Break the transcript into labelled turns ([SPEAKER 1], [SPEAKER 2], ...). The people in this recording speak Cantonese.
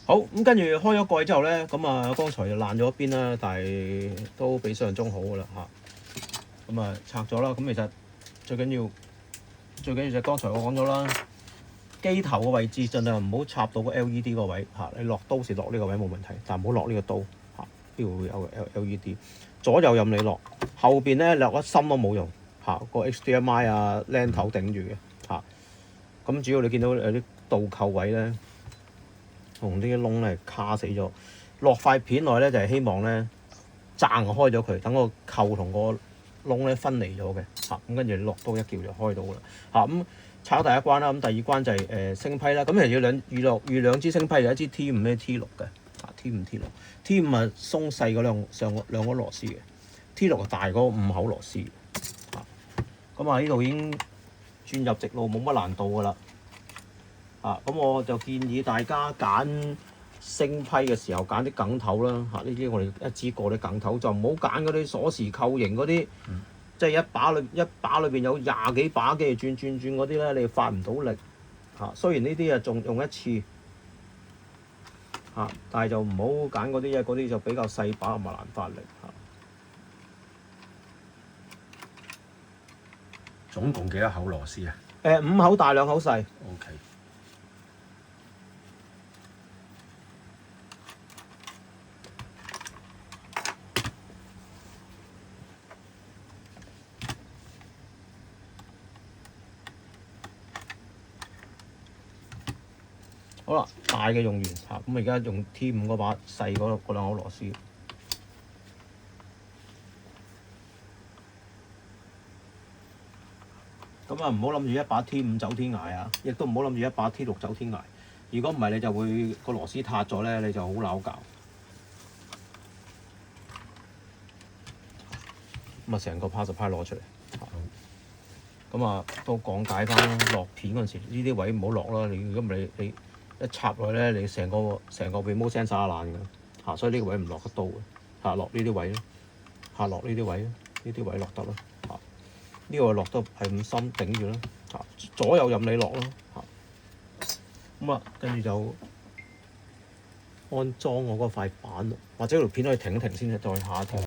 [SPEAKER 1] 好，咁跟住開咗蓋之後咧，咁啊剛才就爛咗一邊啦，但係都比想象中好噶啦嚇。咁啊拆咗啦，咁其實最緊要就剛才我講咗啦，機頭嘅位置盡量唔好插到個 LED 個位嚇，你落刀時落呢個位冇問題，但唔好落呢個刀嚇，呢度會有個 LED。左右任你落，後邊咧落得深都冇用嚇，個 HDMI 啊 LAN 頭頂住嘅嚇。咁主要你見到有啲倒扣位咧，同啲窿咧卡死咗，落塊片內咧就係希望咧掙開咗佢，等個扣同個窿咧分離咗嘅嚇。咁跟住你落刀一撬就開到啦嚇。咁炒第一關啦，咁第二關就係升批啦。咁其實要預兩支升批，有一支 T5 咧 T6 嘅嚇 T5 T6 啊鬆細嗰兩個螺絲嘅 T6 大嗰5口螺絲嚇。咁啊呢度已經轉入直路冇乜難度㗎啦。咁我就建議大家揀升批嘅時候揀啲梗頭啦嚇，呢啲我哋一支過啲梗頭，就唔好揀嗰啲鎖匙扣型嗰啲，即係一把裏邊有20幾把嘅轉嗰啲咧，你發唔到力嚇。雖然呢啲啊仲用一次嚇，但係就唔好揀嗰啲，因為嗰啲就比較細把同埋難發力嚇。
[SPEAKER 2] 總共幾多口螺絲啊
[SPEAKER 1] 5口大2口細。
[SPEAKER 2] ？OK。
[SPEAKER 1] 好啦，大嘅用完嚇，咁而家用 T5 嗰把細嗰2口螺絲。咁啊，唔好諗住一把 T5 走天涯啊，亦都唔好諗住一把 T6 走天涯。如果唔係，你就會個螺絲塌咗咧，你就好拗教。咁啊，成個 power supply 攞出嚟。咁啊，都講解翻啦。落片嗰陣時，呢啲位唔好落啦。如果唔係你一插落去咧，你成個 remote sensor 爛㗎嚇，所以呢個位唔落得刀嘅嚇，落呢啲位咯嚇，落呢啲位咯，呢啲位落得咯嚇，呢個落得係咁深頂住啦嚇，左右任你落咯嚇。咁啊，跟住就安裝我嗰塊板，或者條片可以停一停先，再下一停。